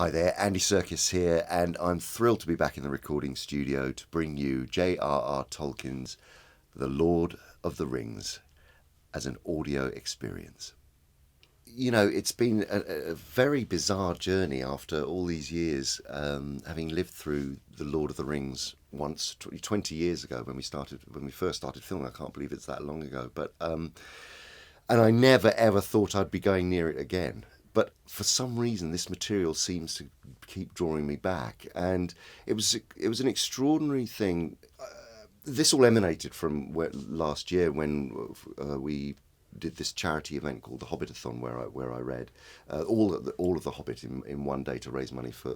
Hi there, Andy Serkis here, and I'm thrilled to be back in the recording studio to bring you J.R.R. Tolkien's The Lord of the Rings as an audio experience. You know, it's been a very bizarre journey after all these years, having lived through The Lord of the Rings once, 20 years ago when we first started filming. I can't believe it's that long ago, but and I never ever thought I'd be going near it again. But for some reason, this material seems to keep drawing me back, and it was an extraordinary thing. This all emanated from last year when we did this charity event called the Hobbitathon, where I read all of the Hobbit in one day to raise money for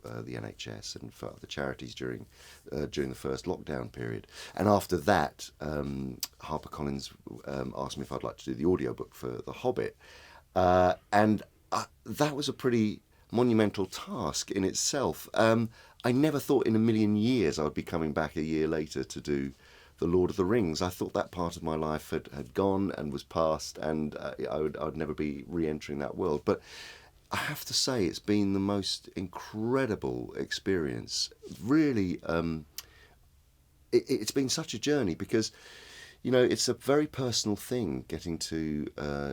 the NHS and for other charities during the first lockdown period. And after that, HarperCollins asked me if I'd like to do the audiobook for the Hobbit, and that was a pretty monumental task in itself. I never thought in a million years I would be coming back a year later to do The Lord of the Rings. I thought that part of my life had gone and was past, and I'd never be re-entering that world. But I have to say, it's been the most incredible experience. Really, it's been such a journey because, you know, it's a very personal thing getting to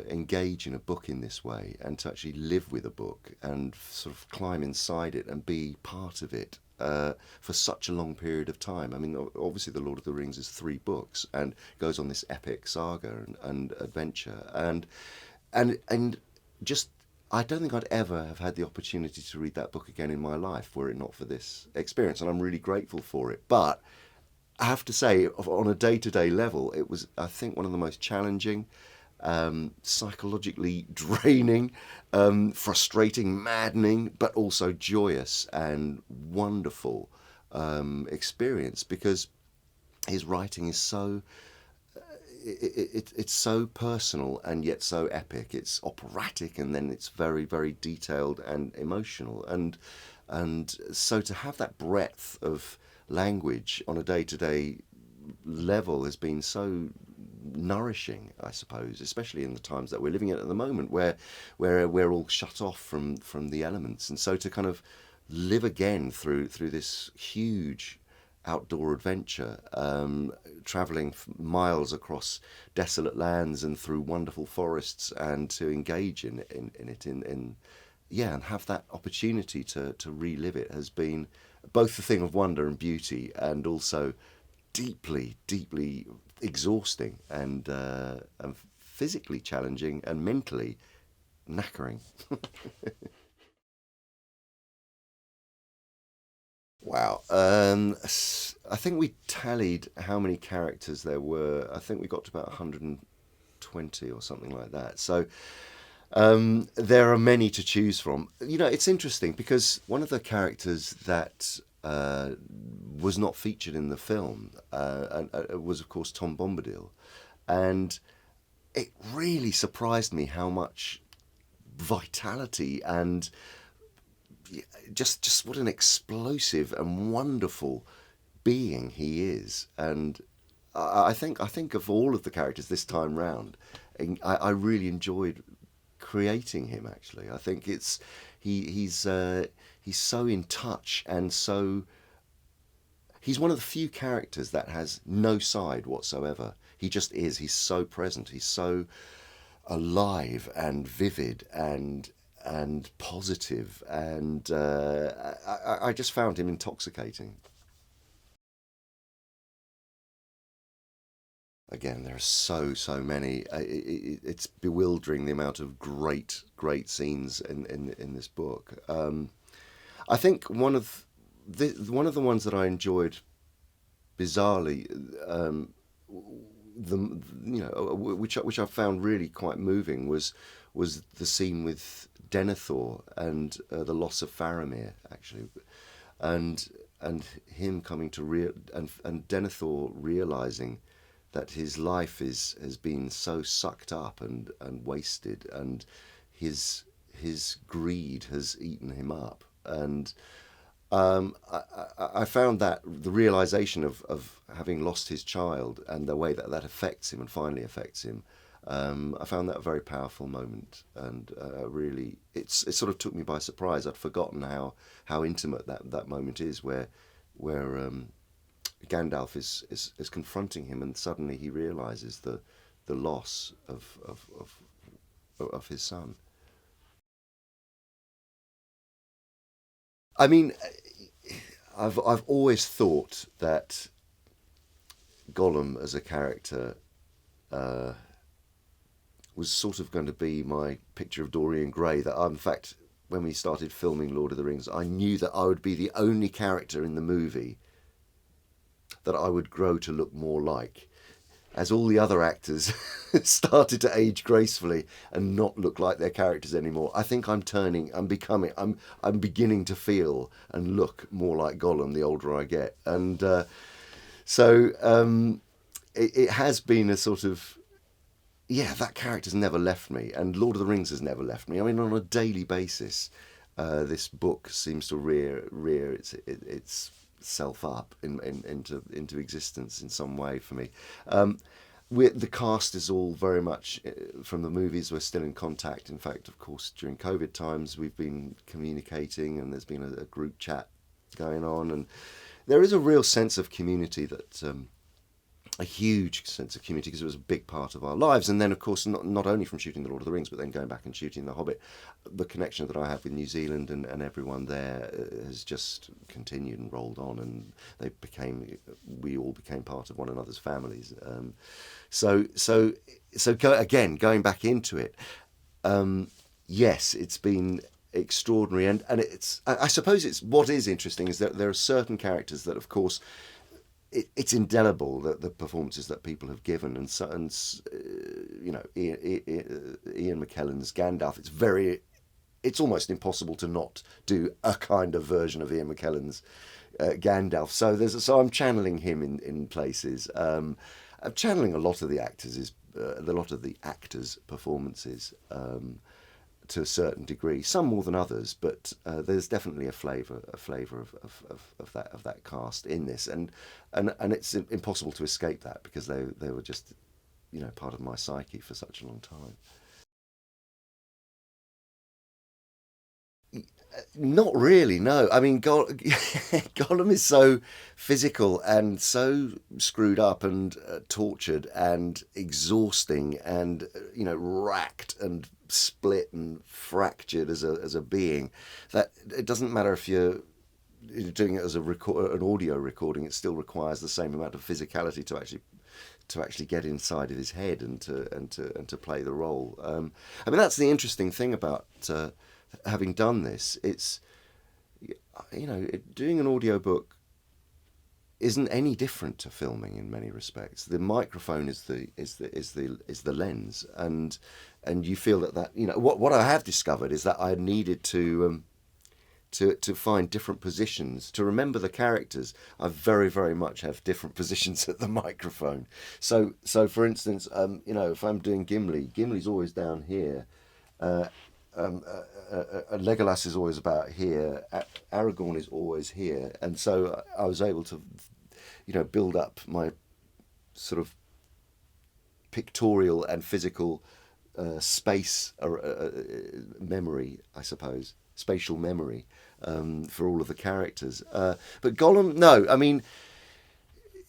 engage in a book in this way and to actually live with a book and sort of climb inside it and be part of it for such a long period of time. I mean, obviously The Lord of the Rings is 3 books and goes on this epic saga and adventure. And just, I don't think I'd ever have had the opportunity to read that book again in my life were it not for this experience. And I'm really grateful for it. But I have to say, on a day-to-day level, it was, I think, one of the most challenging, psychologically draining, frustrating, maddening, but also joyous and wonderful experience, because his writing is so, it's so personal and yet so epic. It's operatic, and then it's very, very detailed and emotional. And so to have that breadth of language on a day-to-day level has been so nourishing, I suppose, especially in the times that we're living in at the moment, where we're all shut off from the elements. And so to kind of live again through this huge outdoor adventure, travelling miles across desolate lands and through wonderful forests, and to engage in it, and have that opportunity to relive it has been both a thing of wonder and beauty, and also deeply, deeply exhausting and physically challenging and mentally knackering. Wow. I think we tallied how many characters there were. I think we got to about 120 or something like that. So there are many to choose from. You know, it's interesting because one of the characters that was not featured in the film was, of course, Tom Bombadil. And it really surprised me how much vitality and just what an explosive and wonderful being he is. And I think of all of the characters this time round, I really enjoyed creating him. Actually, I think he's so in touch, and so he's one of the few characters that has no side whatsoever. He just is. He's so present. He's so alive and vivid and positive, and I just found him intoxicating. Again, there are so many. It's bewildering the amount of great scenes in this book. I think one of the ones that I enjoyed bizarrely, which I found really quite moving, was the scene with Denethor and the loss of Faramir, actually, and him coming to and Denethor realizing that his life has been so sucked up and wasted, and his greed has eaten him up. And I found that the realization of having lost his child and the way that affects him and finally affects him I found that a very powerful moment, and really, it sort of took me by surprise. I'd forgotten how intimate that moment is, where Gandalf is confronting him, and suddenly he realizes the loss of his son. I mean, I've always thought that Gollum as a character was sort of going to be my picture of Dorian Gray. That in fact, when we started filming Lord of the Rings, I knew that I would be the only character in the movie that I would grow to look more like, as all the other actors started to age gracefully and not look like their characters anymore. I think I'm beginning to feel and look more like Gollum the older I get, and it has been a sort of, yeah, that character's never left me, and Lord of the Rings has never left me. I mean, on a daily basis, this book seems to rear itself up into existence in some way for me. The cast is all very much from the movies. We're still in contact. In fact, of course, during COVID times, we've been communicating, and there's been a group chat going on, and there is a real sense of community that. A huge sense of community, because it was a big part of our lives. And then, of course, not only from shooting The Lord of the Rings, but then going back and shooting The Hobbit, the connection that I have with New Zealand and everyone there has just continued and rolled on, and we all became part of one another's families. Going back into it, yes, it's been extraordinary, and I suppose it's what is interesting is that there are certain characters that, of course, it's indelible, that the performances that people have given, and you know, Ian McKellen's Gandalf. It's almost impossible to not do a kind of version of Ian McKellen's Gandalf. So I'm channeling him in places. I'm channeling a lot of the actors' performances. To a certain degree, some more than others, but there's definitely a flavour of that cast in this, and it's impossible to escape that, because they were just, you know, part of my psyche for such a long time. Not really, no. I mean, Gollum is so physical and so screwed up and tortured and exhausting, and you know, racked and split and fractured as a being, that it doesn't matter if you're doing it as an audio recording. It still requires the same amount of physicality to actually get inside of his head and to play the role. I mean, that's the interesting thing about having done this. It's, you know, doing an audiobook isn't any different to filming in many respects. The microphone is the lens, and you feel that you know, what I have discovered is that I needed to find different positions to remember the characters. I very, very much have different positions at the microphone. So for instance, you know, if I'm doing Gimli's always down here. Legolas is always about here. Aragorn is always here, and so I was able to, you know, build up my sort of pictorial and physical space memory, I suppose, spatial memory for all of the characters. But Gollum, no, I mean,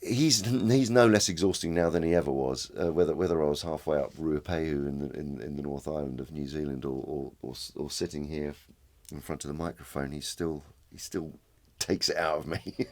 he's no less exhausting now than he ever was. Whether I was halfway up Ruapehu in the North Island of New Zealand, or sitting here in front of the microphone, he still takes it out of me.